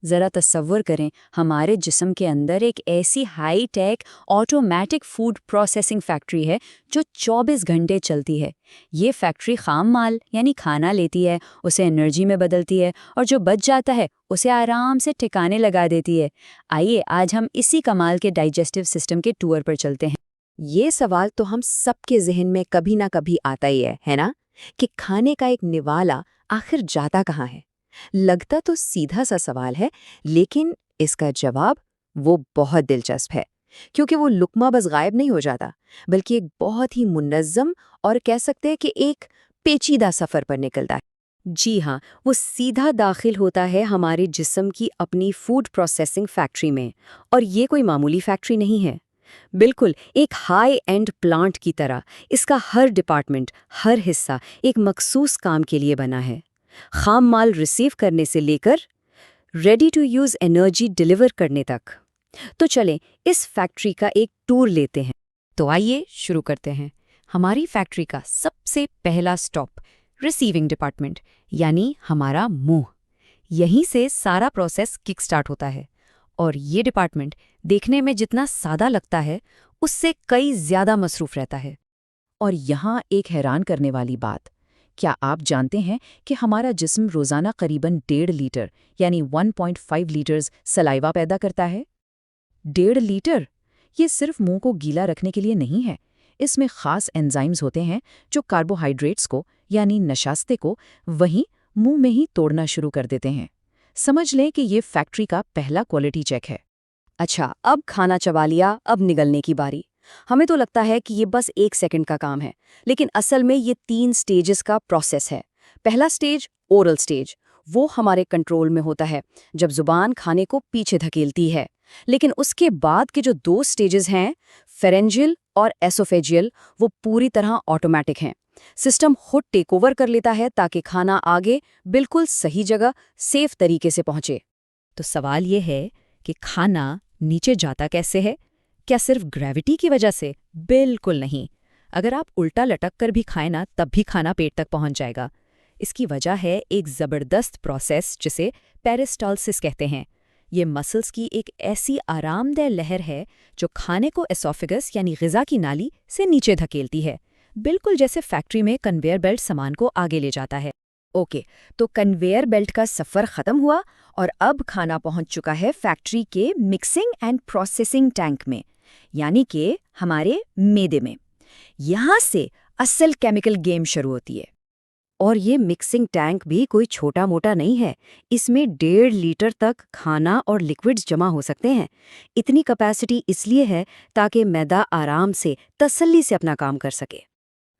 ज़रा तसव्वुर करें, हमारे जिस्म के अंदर एक ऐसी high tech automatic food processing factory है जो 24 घंटे चलती है। ये फैक्ट्री खाम माल यानी खाना लेती है, उसे एनर्जी में बदलती है और जो बच जाता है उसे आराम से ठिकाने लगा देती है। आइए आज हम इसी कमाल के डाइजेस्टिव सिस्टम के टूर पर चलते हैं। ये सवाल तो हम सबके जहन में कभी ना कभी आता ही है ना? कि खाने का एक निवाला आखिर जाता कहाँ है? लगता तो सीधा सा सवाल है, लेकिन इसका जवाब वो बहुत दिलचस्प है, क्योंकि वो लुक्मा बस गायब नहीं हो जाता, बल्कि एक बहुत ही मुनज़्ज़म और कह सकते हैं कि एक पेचीदा सफ़र पर निकलता है। जी हाँ, वो सीधा दाखिल होता है हमारे जिस्म की अपनी फूड प्रोसेसिंग फैक्ट्री में। और ये कोई मामूली फैक्ट्री नहीं है। बिल्कुल एक हाई एंड प्लांट की तरह इसका हर डिपार्टमेंट, हर हिस्सा एक मखसूस काम के लिए बना है। खाम माल रिसीव करने से लेकर ready to use energy deliver करने तक। तो चलें इस फैक्ट्री का एक टूर लेते हैं। तो आइए शुरू करते हैं। हमारी फैक्ट्री का सबसे पहला स्टॉप रिसीविंग डिपार्टमेंट, यानी हमारा मुंह। यहीं से सारा प्रोसेस किक स्टार्ट होता है। और ये डिपार्टमेंट देखने में जितना सादा लगता है, उससे कई ज्यादा मसरूफ रहता है। और यहाँ एक हैरान करने वाली बात, क्या आप जानते हैं कि हमारा जिस्म रोज़ाना करीबन 1.5 लीटर यानी 1.5 लीटर्स सलाइवा पैदा करता है? 1.5 लीटर! ये सिर्फ मुंह को गीला रखने के लिए नहीं है। इसमें खास एंजाइम्स होते हैं जो कार्बोहाइड्रेट्स को यानी नशास्ते को वहीं मुंह में ही तोड़ना शुरू कर देते हैं। समझ लें कि ये फैक्ट्री का पहला क्वालिटी चेक है। अच्छा, अब खाना चबा लिया, अब निगलने की बारी। हमें तो लगता है कि ये बस 1 सेकंड का काम है, लेकिन असल में ये 3 स्टेजेस का प्रोसेस है। पहला स्टेज ओरल स्टेज, वो हमारे कंट्रोल में होता है जब जुबान खाने को पीछे धकेलती है। लेकिन उसके बाद के जो 2 स्टेजेस हैं, फेरेंजियल और एसोफेजियल, वो पूरी तरह ऑटोमेटिक हैं। सिस्टम खुद टेक ओवर कर लेता है ताकि खाना आगे बिल्कुल सही जगह सेफ तरीके से पहुंचे। तो सवाल ये है कि खाना नीचे जाता कैसे है? क्या सिर्फ ग्रेविटी की वजह से? बिल्कुल नहीं। अगर आप उल्टा लटक कर भी खाएं ना, तब भी खाना पेट तक पहुंच जाएगा। इसकी वजह है एक ज़बरदस्त प्रोसेस जिसे पेरिस्टाल्सिस कहते हैं। ये मसल्स की एक ऐसी आरामदेह लहर है जो खाने को एसोफेगस यानी ग़िज़ा की नाली से नीचे धकेलती है, बिल्कुल जैसे फैक्ट्री में कन्वेयर बेल्ट सामान को आगे ले जाता है। ओके, तो कन्वेयर बेल्ट का सफ़र ख़त्म हुआ और अब खाना पहुंच चुका है फैक्ट्री के मिक्सिंग एंड प्रोसेसिंग टैंक में, यानी कि हमारे मैदे में। यहाँ से असल केमिकल गेम शुरू होती है। और ये मिक्सिंग टैंक भी कोई छोटा मोटा नहीं है। इसमें 1.5 लीटर तक खाना और लिक्विड्स जमा हो सकते हैं। इतनी कैपेसिटी इसलिए है ताकि मैदा आराम से तसल्ली से अपना काम कर सके।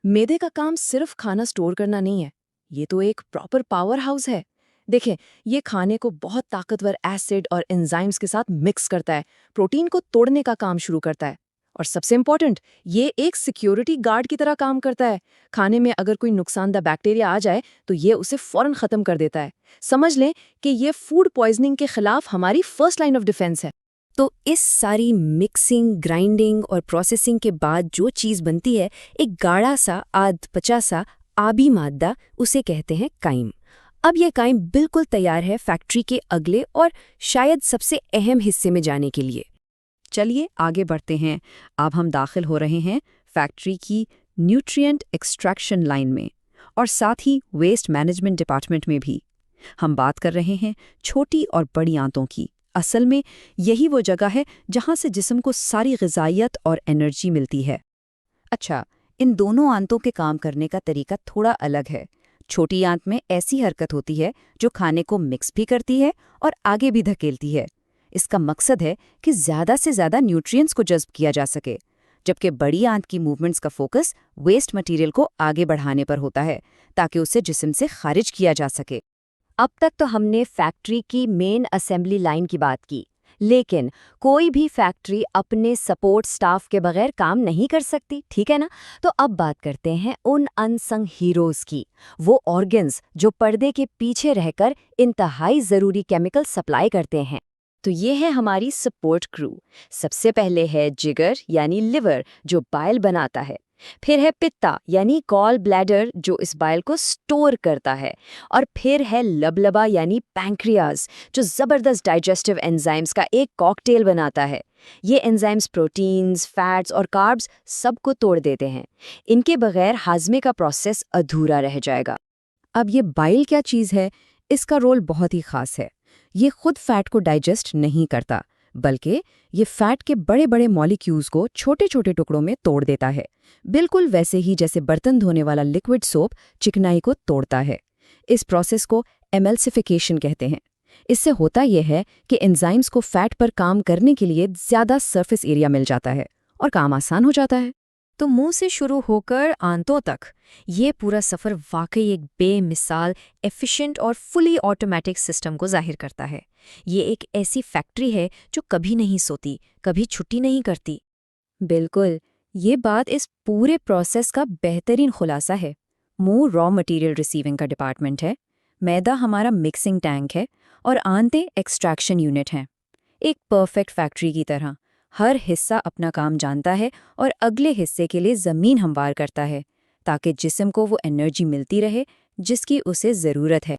मैदे का काम सिर्फ खाना स्टोर करना नहीं है, ये तो एक प्रॉपर पावर हाउस है। देखें, ये खाने को बहुत ताकतवर एसिड और एंजाइम्स के साथ मिक्स करता है, प्रोटीन को तोड़ने का काम शुरू करता है। और सबसे इम्पोर्टेंट, ये एक सिक्योरिटी गार्ड की तरह काम करता है। खाने में अगर कोई नुकसानदा बैक्टीरिया आ जाए तो ये उसे फौरन खत्म कर देता है। समझ लें कि ये फूड पॉइजनिंग के खिलाफ हमारी फर्स्ट लाइन ऑफ डिफेंस है। तो इस सारी मिक्सिंग, ग्राइंडिंग और प्रोसेसिंग के बाद जो चीज़ बनती है, एक गाढ़ा सा आध-पचा सा आबी मादा, उसे कहते हैं काइम। अब ये काइम बिल्कुल तैयार है फैक्ट्री के अगले और शायद सबसे अहम हिस्से में जाने के लिए। चलिए आगे बढ़ते हैं। अब हम दाखिल हो रहे हैं फैक्ट्री की न्यूट्रिएंट एक्सट्रैक्शन लाइन में और साथ ही वेस्ट मैनेजमेंट डिपार्टमेंट में भी। हम बात कर रहे हैं छोटी और बड़ी आंतों की। असल में यही वो जगह है जहाँ से जिस्म को सारी ग़िज़ाइयत और एनर्जी मिलती है। अच्छा, इन दोनों आंतों के काम करने का तरीका थोड़ा अलग है। छोटी आंत में ऐसी हरकत होती है जो खाने को मिक्स भी करती है और आगे भी धकेलती है। इसका मकसद है कि ज़्यादा से ज़्यादा न्यूट्रिएंट्स को जज़्ब किया जा सके, जबकि बड़ी आंत की मूवमेंट्स का फोकस वेस्ट मटेरियल को आगे बढ़ाने पर होता है ताकि उसे जिस्म से खारिज किया जा सके। अब तक तो हमने फैक्ट्री की मेन असेंबली लाइन की बात की, लेकिन कोई भी फैक्ट्री अपने सपोर्ट स्टाफ के बगैर काम नहीं कर सकती, ठीक है ना? तो अब बात करते हैं उन अनसंग हीरोज़ की, वो ऑर्गन्स जो पर्दे के पीछे रहकर इंतहाई ज़रूरी केमिकल सप्लाई करते हैं। तो ये है हमारी सपोर्ट क्रू। सबसे पहले है जिगर यानी लिवर, जो बाइल बनाता है। फिर है पित्ता यानी गॉल ब्लैडर जो इस बाइल को स्टोर करता है, और फिर है लबलबा यानी पैंक्रियाज जो जबरदस्त डाइजेस्टिव एंजाइम्स का एक कॉकटेल बनाता है। ये एंजाइम्स प्रोटीन्स, फैट्स और कार्ब्स सबको तोड़ देते हैं। इनके बगैर हाजमे का प्रोसेस अधूरा रह जाएगा। अब ये बाइल क्या चीज़ है, इसका रोल बहुत ही खास है। ये खुद फैट को डाइजेस्ट नहीं करता, बल्कि ये फैट के बड़े बड़े मॉलिक्यूल्स को छोटे छोटे टुकड़ों में तोड़ देता है, बिल्कुल वैसे ही जैसे बर्तन धोने वाला लिक्विड सोप चिकनाई को तोड़ता है। इस प्रोसेस को एमल्सिफिकेशन कहते हैं। इससे होता यह है कि एंजाइम्स को फैट पर काम करने के लिए ज़्यादा सरफेस एरिया मिल जाता है और काम आसान हो जाता है। तो मुंह से शुरू होकर आंतों तक ये पूरा सफ़र वाकई एक बेमिसाल एफिशिएंट और फुली ऑटोमेटिक सिस्टम को जाहिर करता है। ये एक ऐसी फैक्ट्री है जो कभी नहीं सोती, कभी छुट्टी नहीं करती। बिल्कुल, ये बात इस पूरे प्रोसेस का बेहतरीन खुलासा है। मुंह रॉ मटेरियल रिसीविंग का डिपार्टमेंट है, मैदा हमारा मिक्सिंग टैंक है और आंतें एक्सट्रैक्शन यूनिट हैं। एक परफेक्ट फैक्ट्री की तरह हर हिस्सा अपना काम जानता है और अगले हिस्से के लिए ज़मीन हमवार करता है, ताकि जिस्म को वो एनर्जी मिलती रहे जिसकी उसे ज़रूरत है।